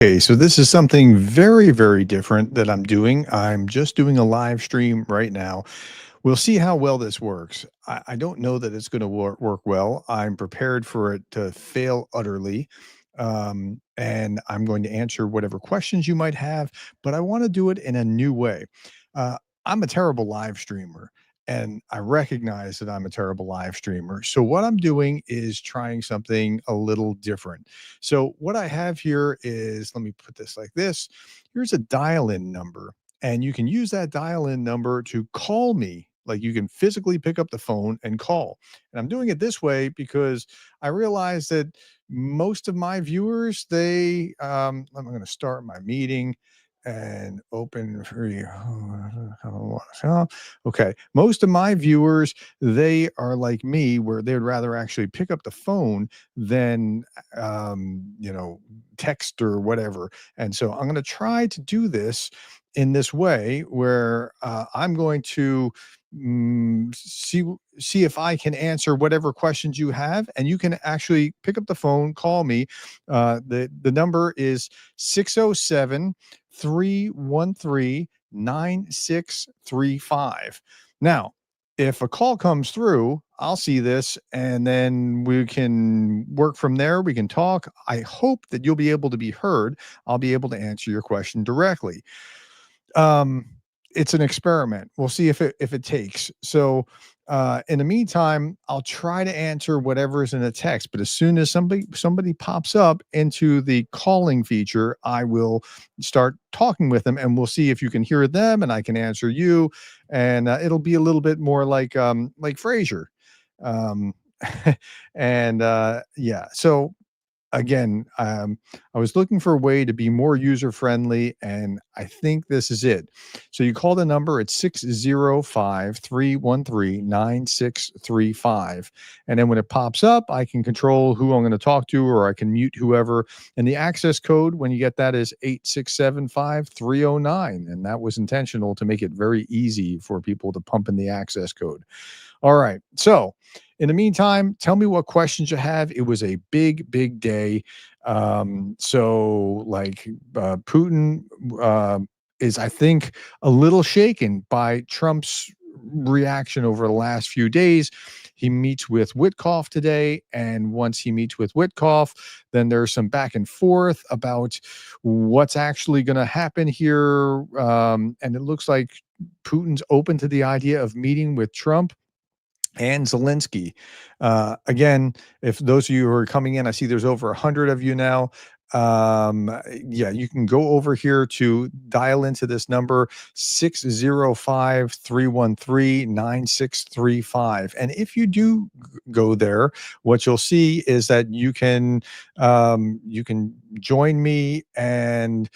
Okay, so this is something very, very different that I'm doing. I'm just doing a live stream right now. We'll see how well this works. I don't know that it's going to work well. I'm prepared for it to fail utterly. And I'm going to answer whatever questions you might have, but I want to do it in a new way. Uh, I'm a terrible live streamer. And I recognize that I'm a terrible live streamer. So, what I'm doing is trying something a little different. So, what I have here is let me put this like this. Here's a dial in number, and you can use that dial in number to call me. Like you can physically pick up the phone and call. And I'm doing it this way because I realize that most of my viewers, I'm going to start my meeting and open free. Okay. Most of my viewers, they are like me, where they'd rather actually pick up the phone than, text or whatever. And so I'm going to try to do this in this way where I'm going to see if I can answer whatever questions you have, and you can actually pick up the phone, call me. The number is 607-313-9635. Now, if a call comes through, I'll see this and then we can work from there. We can talk. I hope that you'll be able to be heard. I'll be able to answer your question directly. Um, it's an experiment. We'll see if it takes. So, in the meantime, I'll try to answer whatever's in the text. But as soon as somebody pops up into the calling feature, I will start talking with them, and we'll see if you can hear them, and I can answer you, and it'll be a little bit more like Frasier. Um, and yeah, so again, I was looking for a way to be more user friendly, and I think this is it. So you call the number at 605-313-9635. And then when it pops up, I can control who I'm going to talk to, or I can mute whoever. And the access code, when you get that, is 8675309. And that was intentional to make it very easy for people to pump in the access code. All right. So, in the meantime, tell me what questions you have. It was a big, big day. Putin is, I think, a little shaken by Trump's reaction over the last few days. He meets with Witkoff today, and once he meets with Witkoff, then there's some back and forth about what's actually going to happen here. And it looks like Putin's open to the idea of meeting with Trump and Zelensky. Again, if those of you who are coming in, I see there's over 100 of you now. Yeah, you can go over here to dial into this number 605-313-9635. And if you do go there, what you'll see is that you can join me, and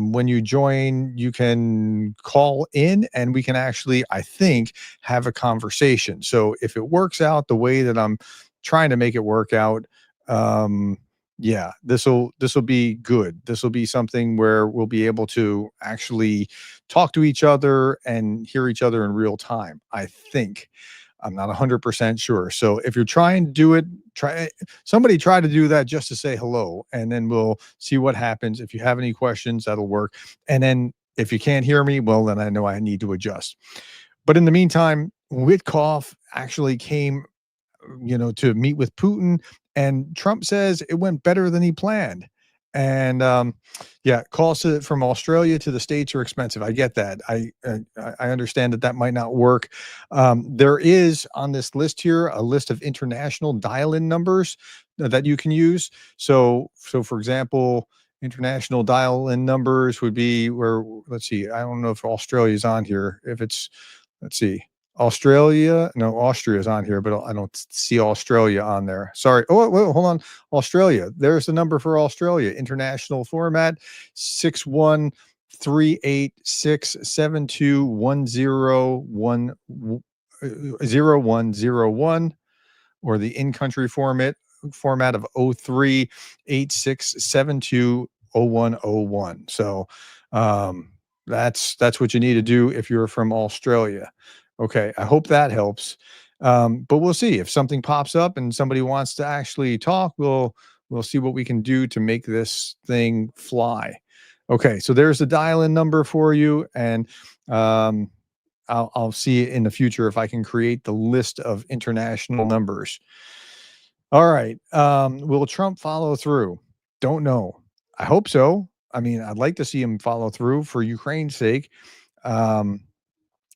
when you join, you can call in and we can actually, I think, have a conversation. So if it works out the way that I'm trying to make it work out, yeah, this will be good. This will be something where we'll be able to actually talk to each other and hear each other in real time, I think. I'm not 100% sure. So if you're trying to do it, somebody try to do that just to say hello, and then we'll see what happens. If you have any questions, that'll work. And then if you can't hear me, well, then I know I need to adjust. But in the meantime, Witkoff actually came, to meet with Putin, and Trump says it went better than he planned. And yeah, calls from Australia to the States are expensive. I get that. I understand that might not work. There is on this list here a list of international dial-in numbers that you can use. So for example, international dial-in numbers would be where, let's see, I don't know if Australia is on here. If it's, let's see, Australia, no, Austria is on here, but I don't see Australia on there. Sorry. Oh, wait, hold on. Australia. There's the number for Australia. International format 6138672100101, or the in-country format of 0386720101. So that's what you need to do if you're from Australia. Okay, I hope that helps. But we'll see if something pops up and somebody wants to actually talk. we'll see what we can do to make this thing fly. Okay, so there's the dial-in number for you, and um, I'll see in the future if I can create the list of international numbers. All right. Will Trump follow through? Don't know. I hope so. I mean, I'd like to see him follow through for Ukraine's sake. Um,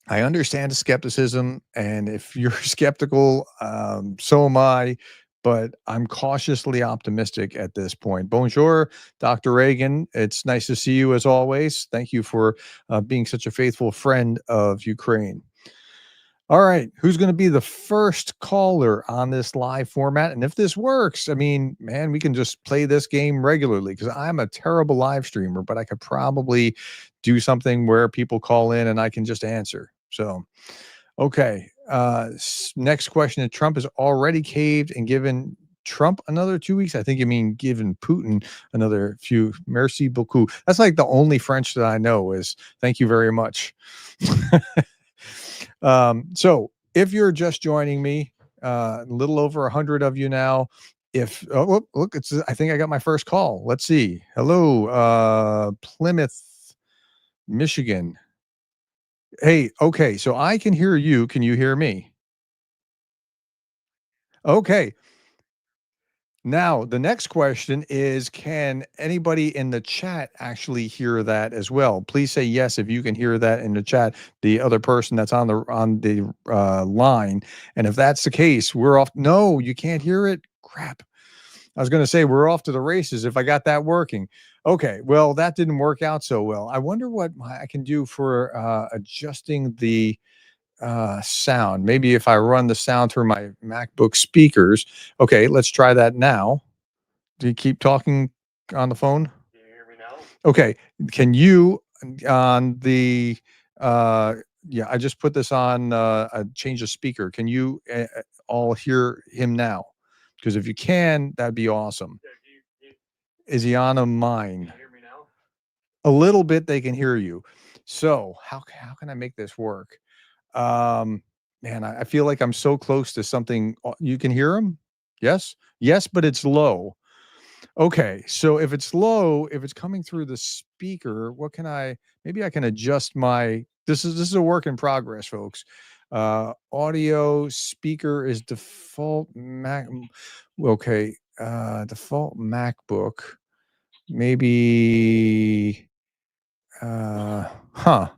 I understand the skepticism, and if you're skeptical, so am I. But I'm cautiously optimistic at this point. Bonjour, Dr. Reagan. It's nice to see you as always. Thank you for being such a faithful friend of Ukraine. All right, who's going to be the first caller on this live format? And if this works, I mean, man, we can just play this game regularly because I'm a terrible live streamer, but I could probably do something where people call in and I can just answer. So, okay. Next question. Trump has already caved and given Trump another 2 weeks. I think you mean given Putin another few. Merci beaucoup. That's like the only French that I know is thank you very much. So if you're just joining me, a little over 100 of you now. If look, it's I think I got my first call. Let's see. Hello, Plymouth, Michigan. Hey, okay, so I can hear you. Can you hear me? Okay. Now, the next question is, can anybody in the chat actually hear that as well? Please say yes if you can hear that in the chat, the other person that's on the line. And if that's the case, we're off. No, you can't hear it. Crap. I was going to say we're off to the races if I got that working. Okay, well, that didn't work out so well. I wonder what I can do for adjusting the sound. Maybe if I run the sound through my MacBook speakers. Okay, let's try that now. Do you keep talking on the phone? Can you hear me now? Okay. Can you on the yeah, I just put this on I changed the speaker. Can you all hear him now? Because if you can, that'd be awesome. Is he on a mine? Can you hear me now? A little bit they can hear you. So how can I make this work? Man, I feel like I'm so close to something. You can hear him? Yes? Yes, but it's low. Okay, so if it's low, if it's coming through the speaker, what can I maybe I can adjust my this is a work in progress, folks. Audio speaker is default Mac. Okay, default MacBook. Maybe huh.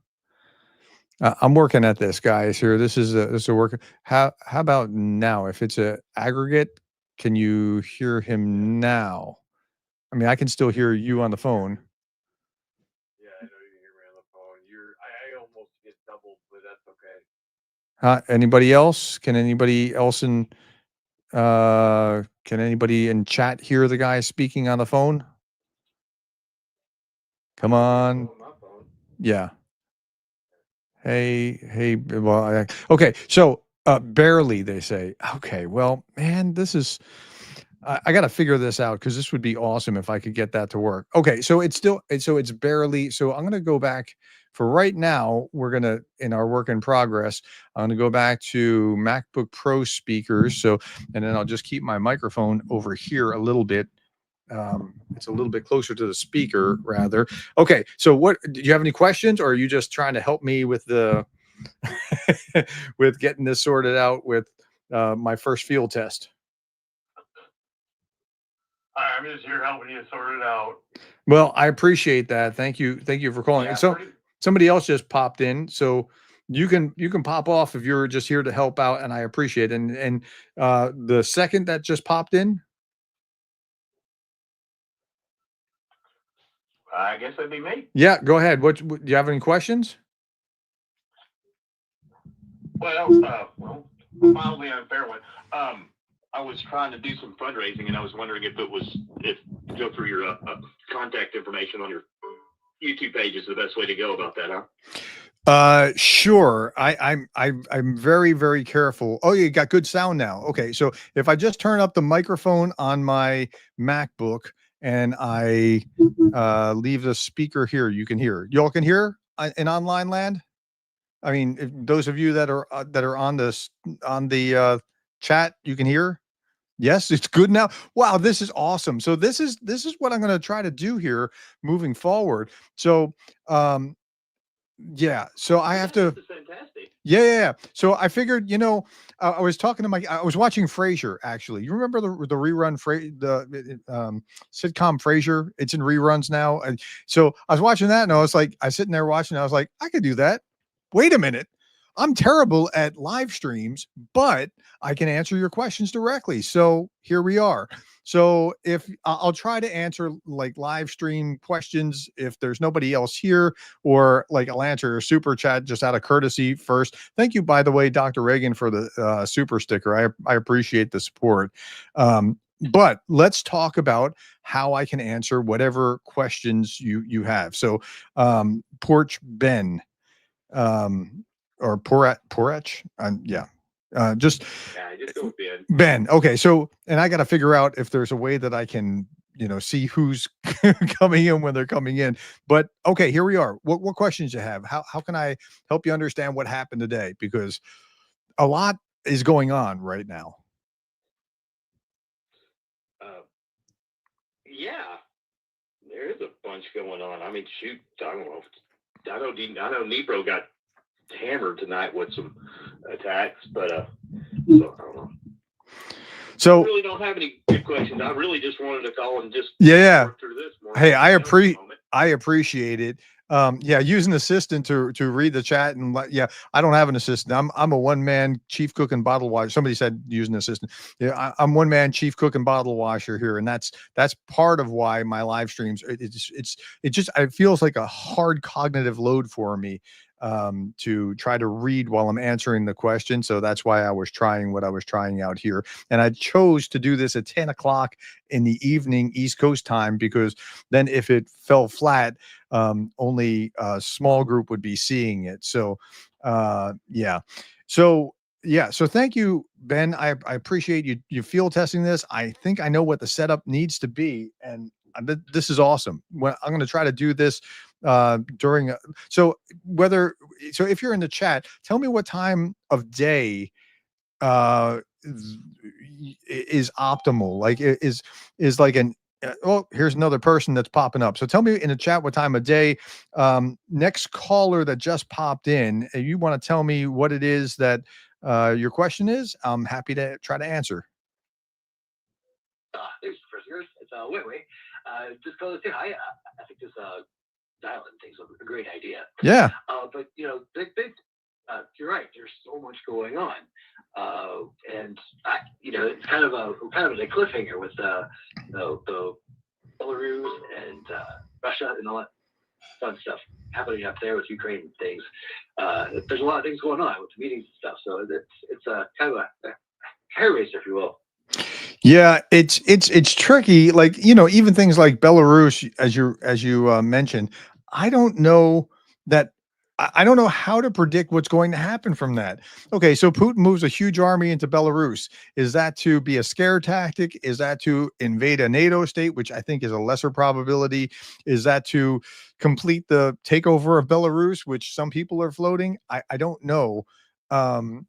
I'm working at this, guys. Here, this is a work. How about now? If it's a aggregate, can you hear him now? I mean, I can still hear you on the phone. Yeah, I know you can hear me on the phone. I almost get doubled, but that's okay. Anybody else? Can anybody else can anybody in chat hear the guy speaking on the phone? Come on. Yeah. Hey, well, okay. So, barely they say. Okay, well, man, this is I got to figure this out because this would be awesome if I could get that to work. Okay, so it's barely. So I'm gonna go back for right now. We're gonna in our work in progress. I'm gonna go back to MacBook Pro speakers. So and then I'll just keep my microphone over here a little bit. It's a little bit closer to the speaker rather. Okay, so what do you have any questions, or are you just trying to help me with the with getting this sorted out with my first field test? I'm just here helping you sort it out. Well, I appreciate that. Thank you. Thank you for calling. Yeah, so somebody else just popped in. So you can pop off if you're just here to help out, and I appreciate it. And the second that just popped in. I guess that'd be me. Yeah, go ahead. Do you have any questions? Well, mildly unfair one. I was trying to do some fundraising, and I was wondering if go through your contact information on your YouTube page is the best way to go about that, huh? Sure. I'm very, very careful. Oh, you got good sound now. Okay, so if I just turn up the microphone on my MacBook and I leave the speaker here, you can hear. Y'all can hear in online land. I mean, those of you that are on this on the chat, you can hear. Yes, it's good now. Wow, this is awesome. So this is what I'm going to try to do here moving forward. So um yeah, so I have Yeah, to. this is fantastic. Yeah, yeah, yeah. So I figured, I was talking to I was watching Frasier actually. You remember the rerun sitcom Frasier? It's in reruns now. And so I was watching that and I was sitting there watching, I was like, I could do that. Wait a minute. I'm terrible at live streams, but I can answer your questions directly. So here we are. So if I'll try to answer like live stream questions if there's nobody else here, or like I'll answer a super chat just out of courtesy first. Thank you, by the way, Dr. Reagan, for the super sticker. I appreciate the support. But let's talk about how I can answer whatever questions you have. So, Porch Ben, or Porach, yeah, just Yeah, just go with Ben. Ben. Okay, so and I got to figure out if there's a way that I can, see who's coming in when they're coming in. But okay, here we are. What questions you have? How can I help you understand what happened today? Because a lot is going on right now. Uh, yeah, there is a bunch going on. I mean, shoot, I don't know. I know Nebro got hammered tonight with some attacks, but so I don't know. I So really don't have any good questions. I really just wanted to call and just yeah, work through this more. hey, Moment. I appreciate it. Yeah, use an assistant to read the chat and yeah, I don't have an assistant. I'm a one man chief cook and bottle washer. Somebody said use an assistant. Yeah, I'm one man chief cook and bottle washer here, and that's part of why my live streams. It just it feels like a hard cognitive load for me, to try to read while I'm answering the question. So that's why I was trying what I was trying out here, and I chose to do this at 10 o'clock in the evening East Coast time, because then if it fell flat, only a small group would be seeing it. So, yeah. So, yeah. So thank you, Ben. I appreciate you field testing this. I think I know what the setup needs to be. And this is awesome. When I'm going to try to do this during, so whether, so if you're in the chat, tell me what time of day uh is optimal, like is like an oh, here's another person that's popping up. So tell me in the chat what time of day. Next caller that just popped in, you want to tell me what it is that your question is, I'm happy to try to answer. Thanks, Professor. It's wait, wait. Just call to say hi. I think this dial-in thing's a great idea. Yeah. But you're right. There's so much going on, and it's kind of a cliffhanger with the Belarus and Russia and all that fun stuff happening up there with Ukraine and things. There's a lot of things going on with the meetings and stuff. So it's a kind of a hair raiser, if you will. Yeah, it's tricky. Like, even things like Belarus, as you mentioned, I don't know that I don't know how to predict what's going to happen from that. Okay, so Putin moves a huge army into Belarus. Is that to be a scare tactic? Is that to invade a NATO state, which I think is a lesser probability? Is that to complete the takeover of Belarus, which some people are floating? I don't know.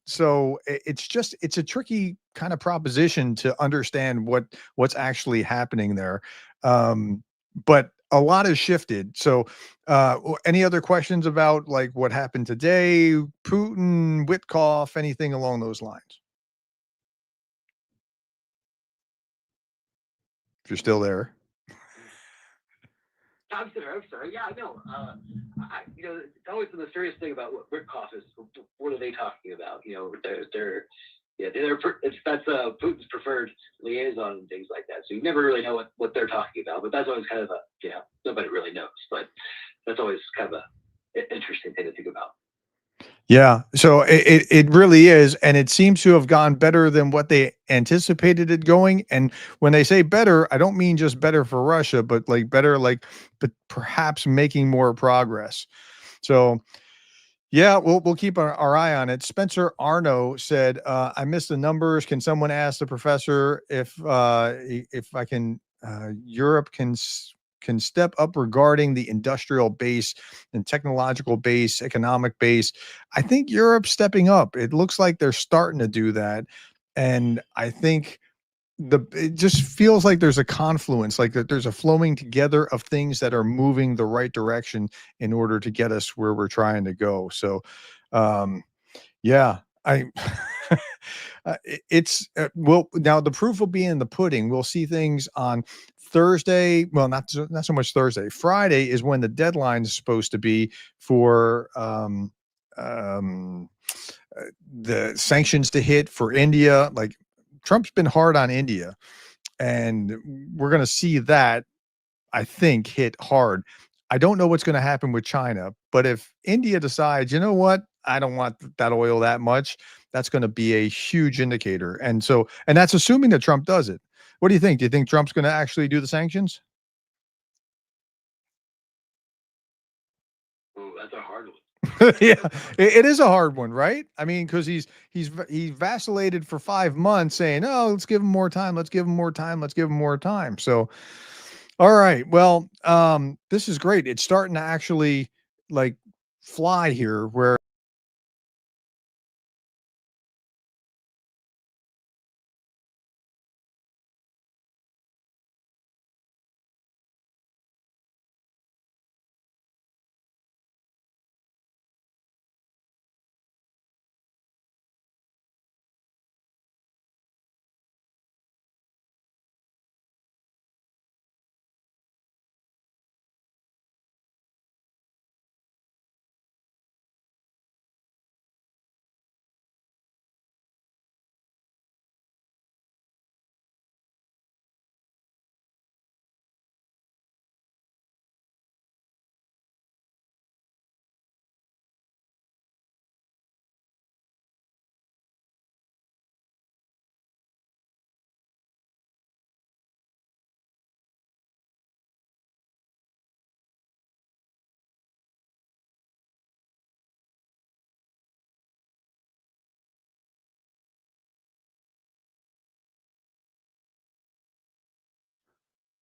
So it's a tricky kind of proposition to understand what's actually happening there. But a lot has shifted. So any other questions about like what happened today, Putin, Witkoff, anything along those lines? If you're still there. I'm sorry. I'm sorry. Yeah, I know. It's always the mysterious thing about what Witkoff is. What are they talking about? That's Putin's preferred liaison and things like that. So you never really know what they're talking about. But that's always kind of nobody really knows. But that's always kind of an interesting thing to think about. Yeah, so it really is, and it seems to have gone better than what they anticipated it going. And when they say better, I don't mean just better for Russia, but like better, like but perhaps making more progress. So yeah, we'll keep our eye on it. Spencer Arno said, "I missed the numbers. Can someone ask the professor if I can Europe can step up regarding the industrial base and technological base, economic base? I think Europe's stepping up. It looks like they're starting to do that, and I think." it just feels like there's a confluence, like that there's a flowing together of things that are moving the right direction in order to get us where we're trying to go. So, um, yeah, I it's well, now the proof will be in the pudding. We'll see things on Thursday. Well, not so much Thursday. Friday is when the deadline is supposed to be for um, the sanctions to hit for India. Like Trump's been hard on India, and we're going to see that, I think, hit hard. I don't know what's going to happen with China, but if India decides, you know what, I don't want that oil that much, that's going to be a huge indicator. And so, and that's assuming that Trump does it. What do you think? Do you think Trump's going to actually do the sanctions? Ooh, that's a hard one. Yeah, it is a hard one, right? I mean, because he vacillated for 5 months, saying, "Oh, let's give him more time. Let's give him more time. Let's give him more time." So, all right, well, this is great. It's starting to actually like fly here. Where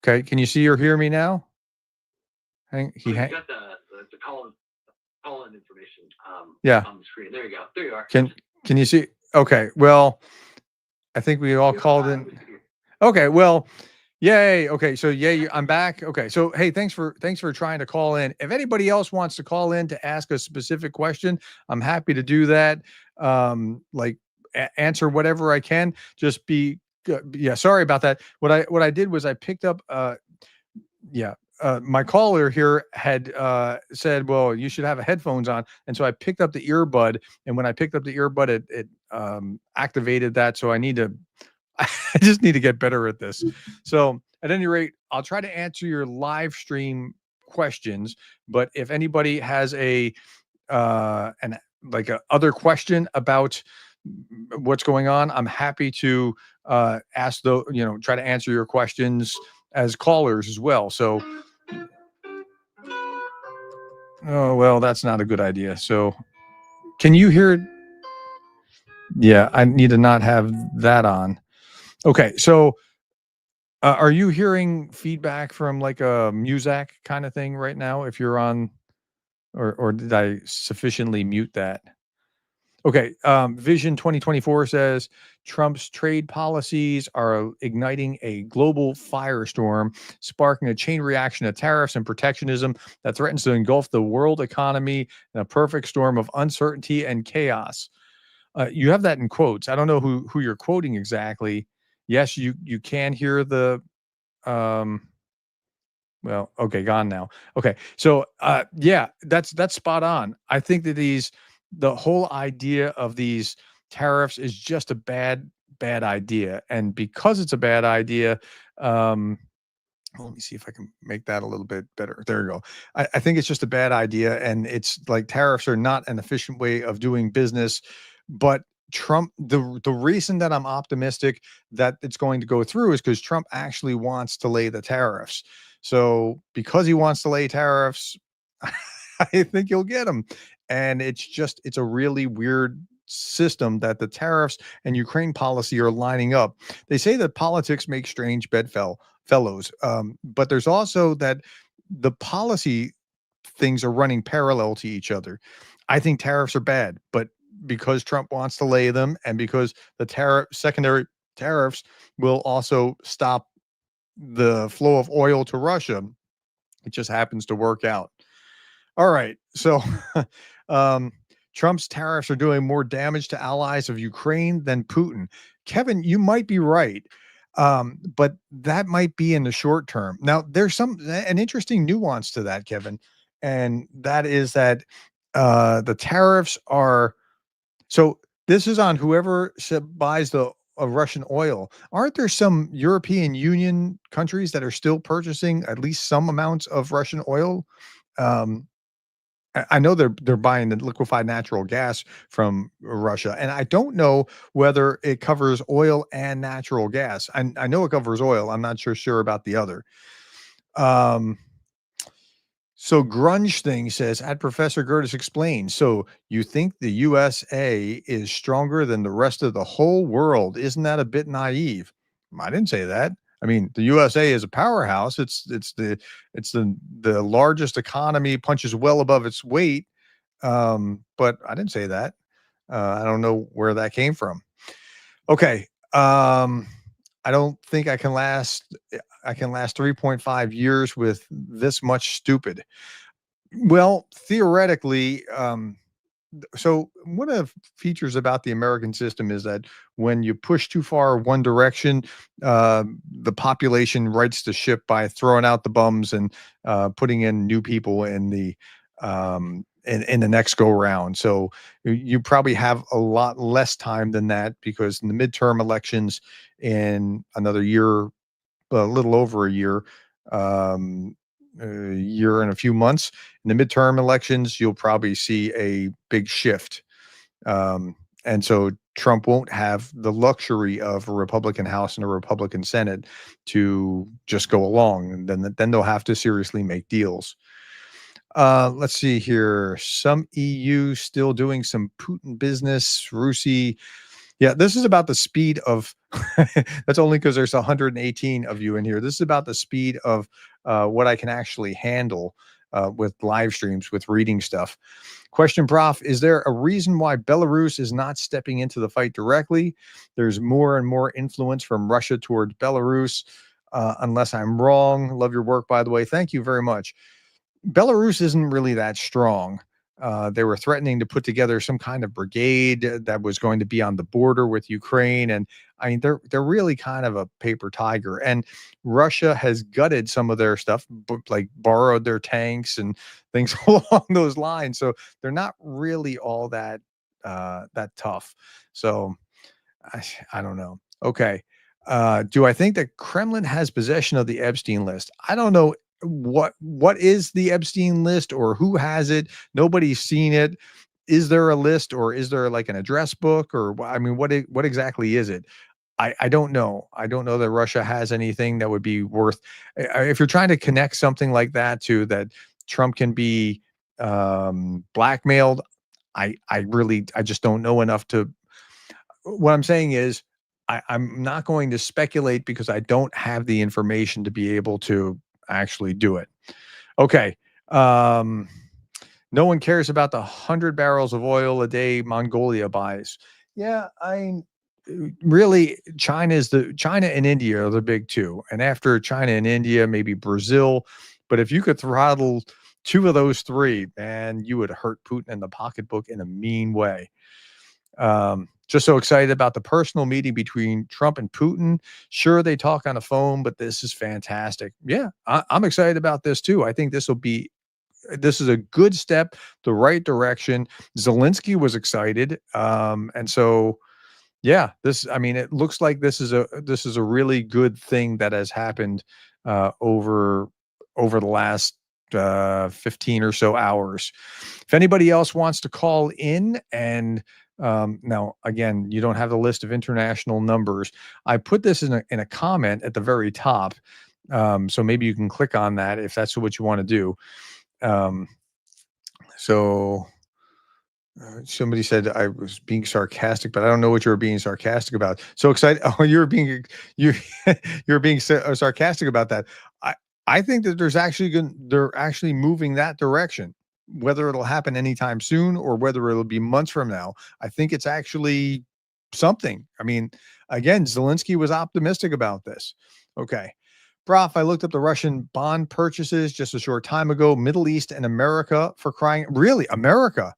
okay, can you see or hear me now? Hang, Oh, he you hang, got the call in information yeah. on the screen. There you go. There you are. Can you see? Okay, well, I think we all Yep, called in. we see you. Okay, well, yay. Okay, so yay, I'm back. Okay, so hey, thanks for trying to call in. If anybody else wants to call in to ask a specific question, I'm happy to do that. Like answer whatever I can. Just be yeah. Sorry about that. What I did was I picked up yeah. My caller here had said, "Well, you should have headphones on," and so I picked up the earbud. And when I picked up the earbud, it activated that. So I need to I just need to get better at this. So, at any rate, I'll try to answer your live stream questions. But if anybody has an like a other question about what's going on, I'm happy to ask the try to answer your questions as callers as well. So, oh well, that's not a good idea. So, can you hear? Yeah, I need to not have that on. Okay, so are you hearing feedback from like a Muzak kind of thing right now? If you're on, or did I sufficiently mute that? Okay. Vision 2024 says Trump's trade policies are igniting a global firestorm, sparking a chain reaction of tariffs and protectionism that threatens to engulf the world economy in a perfect storm of uncertainty and chaos. You have that in quotes. I don't know who you're quoting exactly. Yes, you can hear the um well, okay, gone now. Okay. So yeah, that's spot on. I think that the whole idea of these tariffs is just a bad idea. And because it's a bad idea, um let me see if I can make that a little bit better. There you go. I think it's just a bad idea. And it's like tariffs are not an efficient way of doing business. But the reason that I'm optimistic that it's going to go through is because Trump actually wants to lay the tariffs. So because he wants to lay tariffs, I think you'll get them. And it's a really weird system that the tariffs and Ukraine policy are lining up. They say that politics make strange fellows, but there's also that the policy things are running parallel to each other. I think tariffs are bad, but because Trump wants to lay them and because the tariff secondary tariffs will also stop the flow of oil to Russia. It just happens to work out. All right. So um, Trump's tariffs are doing more damage to allies of Ukraine than Putin. Kevin, you might be right. But that might be in the short term. Now, there's an interesting nuance to that, Kevin, and that is that the tariffs are so this is on whoever buys the Russian oil. Aren't there some European Union countries that are still purchasing at least some amounts of Russian oil? Um, I know they're buying the liquefied natural gas from Russia, and I don't know whether it covers oil and natural gas. I know it covers oil. I'm not sure about the other. Um, so Grunge thing says, at Professor Gertis explains. So you think the USA is stronger than the rest of the whole world? Isn't that a bit naive? I didn't say that. I mean, the USA is a powerhouse. It's the largest economy, punches well above its weight. But I didn't say that. I don't know where that came from. Okay. I don't think I can last 3.5 years with this much stupid. Well, theoretically, so one of the features about the American system is that when you push too far one direction, the population rights the ship by throwing out the bums and putting in new people in the next go round. So you probably have a lot less time than that, because in the midterm elections in another year, a little over a year and a few months, in the midterm elections, you'll probably see a big shift. And so Trump won't have the luxury of a Republican House and a Republican Senate to just go along. And then they'll have to seriously make deals. Let's see here. Some EU still doing some Putin business. Rusi. Yeah, this is about the speed of that's only because there's 118 of you in here. This is about the speed of what I can actually handle with live streams, with reading stuff. Question, Prof, is there a reason why Belarus is not stepping into the fight directly? There's more and more influence from Russia towards Belarus, unless I'm wrong. Love your work, by the way. Thank you very much. Belarus isn't really that strong. They were threatening to put together some kind of brigade that was going to be on the border with Ukraine, and I mean they're really kind of a paper tiger. And Russia has gutted some of their stuff, like borrowed their tanks and things along those lines. So they're not really all that tough. So I don't know. Okay. Do I think that Kremlin has possession of the Epstein list? I don't know what is the Epstein list or who has it. Nobody's seen it. Is there a list, or is there like an address book, or I mean, what exactly is it? I don't know. I don't know that Russia has anything that would be worth. If you're trying to connect something like that to that Trump can be blackmailed, I just don't know enough to. What I'm saying is, I'm not going to speculate because I don't have the information to be able to actually do it. Okay. No one cares about the 100 barrels of oil a day Mongolia buys. Yeah, really, China and India are the big two. And after China and India, maybe Brazil. But if you could throttle two of those three, man, you would hurt Putin in the pocketbook in a mean way. Just so excited about the personal meeting between Trump and Putin. Sure, they talk on the phone, but this is fantastic. Yeah, I'm excited about this too. I think this is a good step the right direction. Zelensky was excited. And so, yeah, I mean, it looks like this is a really good thing that has happened over the last 15 or so hours. If anybody else wants to call in, and now again, you don't have the list of international numbers. I put this in a comment at the very top. So maybe you can click on that if that's what you want to do. So somebody said I was being sarcastic, but I don't know what you were being sarcastic about. So excited! Oh, you're being sarcastic about that. I think that they're actually moving that direction. Whether it'll happen anytime soon or whether it'll be months from now, I think it's actually something. I mean, again, Zelensky was optimistic about this. Okay. Prof, I looked up the Russian bond purchases just a short time ago. Middle East and America, for crying, really, America.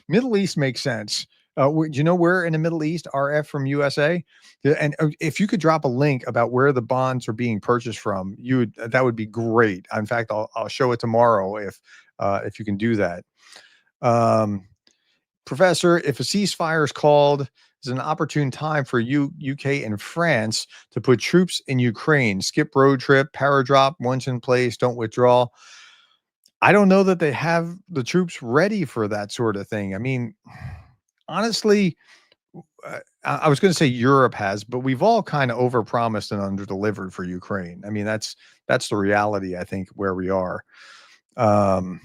Middle East makes sense. Do you know where in the Middle East? RF from USA. Yeah, and if you could drop a link about where the bonds are being purchased from, that would be great. In fact, I'll show it tomorrow if you can do that. Um, Professor, if a ceasefire is called, is an opportune time for UK and France to put troops in Ukraine. Skip road trip, paradrop once in place, don't withdraw. I don't know that they have the troops ready for that sort of thing. I mean, honestly, I was going to say Europe has, but we've all kind of overpromised and underdelivered for Ukraine. I mean, that's the reality. I think where we are. Um,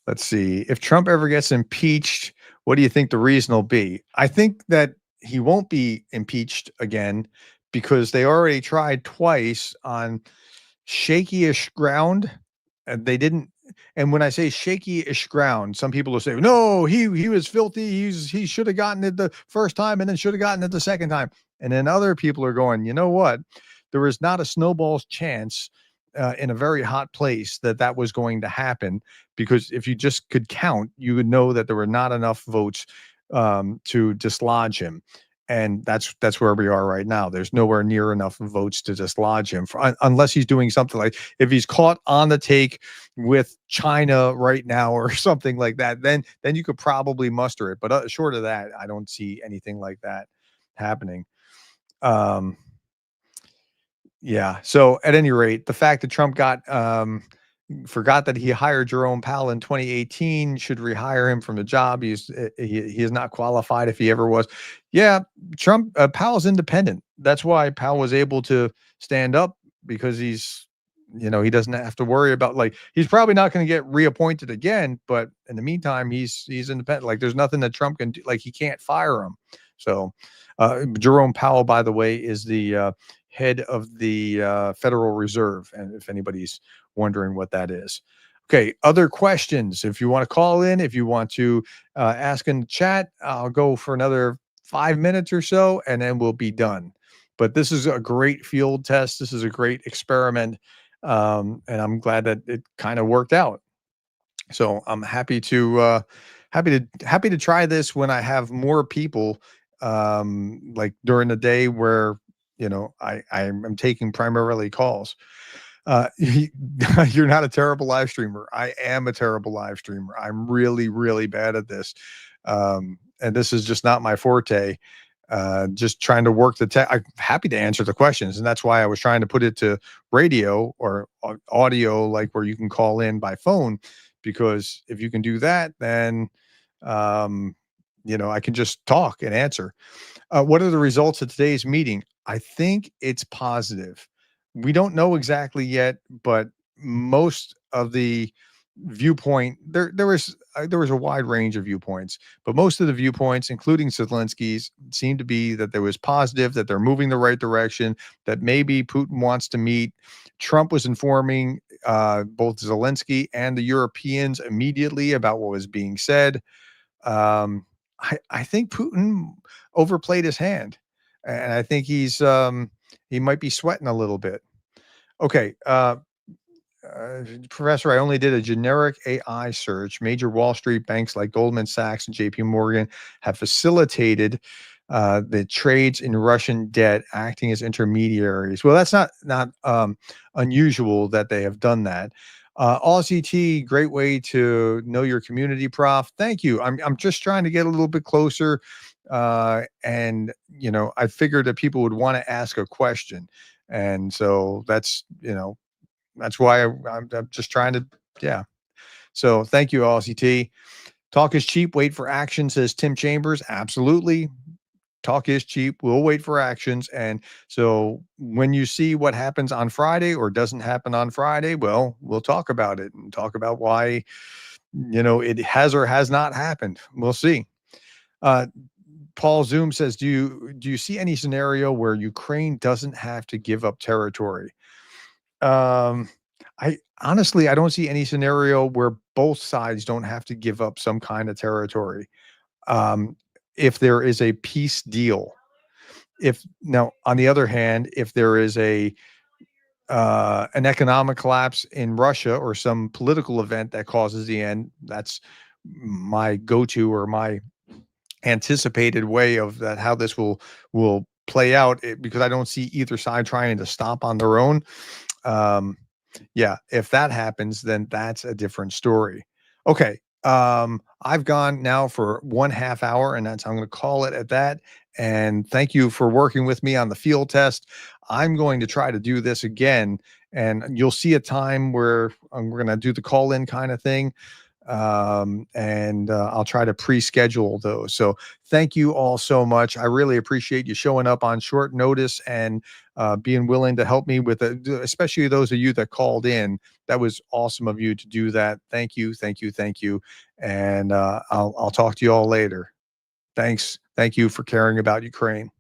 let's see. If Trump ever gets impeached, what do you think the reason will be? I think that he won't be impeached again because they already tried twice on shaky-ish ground, and they didn't. And when I say shaky-ish ground, some people will say, "No, he was filthy. He should have gotten it the first time, and then should have gotten it the second time." And then other people are going, "You know what? There is not a snowball's chance in a very hot place that was going to happen, because if you just could count, you would know that there were not enough votes to dislodge him." And that's where we are right now. There's nowhere near enough votes to dislodge him unless he's doing something like, if he's caught on the take with China right now or something like that, then you could probably muster it. But short of that, I don't see anything like that happening. Um, yeah. So at any rate, the fact that Trump forgot that he hired Jerome Powell in 2018 should rehire him from the job. He is not qualified if he ever was. Yeah, Powell's independent. That's why Powell was able to stand up, because he doesn't have to worry about, like, he's probably not going to get reappointed again, but in the meantime, he's independent. Like, there's nothing that Trump can do. Like, he can't fire him. So Jerome Powell, by the way, is the head of the Federal Reserve, and if anybody's wondering what that is. Okay, other questions? If you want to call in, if you want to ask in the chat, I'll go for another 5 minutes or so, and then we'll be done. But this is a great field test. This is a great experiment, and I'm glad that it kind of worked out. So I'm happy to try this when I have more people, like during the day where I'm taking primarily calls. You're not a terrible live streamer. I am a terrible live streamer. I'm really, really bad at this. And this is just not my forte. Just trying to work the tech. I'm happy to answer the questions. And that's why I was trying to put it to radio or audio, like where you can call in by phone, because if you can do that, then, I can just talk and answer. What are the results of today's meeting? I think it's positive. We don't know exactly yet, but most of the viewpoint there was a wide range of viewpoints, but most of the viewpoints, including Zelensky's, seem to be that there was positive, that they're moving the right direction, that maybe Putin wants to meet. Trump was informing both Zelensky and the Europeans immediately about what was being said. I think Putin overplayed his hand, and I think he might be sweating a little bit. Okay, Professor, I only did a generic AI search. Major Wall Street banks like Goldman Sachs and JP Morgan have facilitated the trades in Russian debt, acting as intermediaries. Well, that's not unusual that they have done that. AllCT, great way to know your community, Prof. Thank you. I'm just trying to get a little bit closer, and I figured that people would want to ask a question, and so that's why I'm just trying to, yeah. So thank you, AllCT. Talk is cheap. Wait for action, says Tim Chambers. Absolutely. Talk is cheap. We'll wait for actions. And so when you see what happens on Friday or doesn't happen on Friday, well, we'll talk about it and talk about why, it has or has not happened. We'll see. Paul Zoom says, do you see any scenario where Ukraine doesn't have to give up territory? I honestly, I don't see any scenario where both sides don't have to give up some kind of territory. Um, if there is a peace deal. If now, on the other hand, if there is an economic collapse in Russia or some political event that causes the end, that's my go-to or my anticipated way of that how this will play out, because I don't see either side trying to stop on their own. Um, yeah, if that happens, then that's a different story. Okay. I've gone now for 1/2 hour, and I'm going to call it at that. And thank you for working with me on the field test. I'm going to try to do this again, and you'll see a time where we're going to do the call in kind of thing. And I'll try to pre-schedule those. So thank you all so much. I really appreciate you showing up on short notice and being willing to help me with it, especially those of you that called in. That was awesome of you to do that. Thank you, thank you, thank you. And I'll talk to you all later. Thanks. Thank you for caring about Ukraine.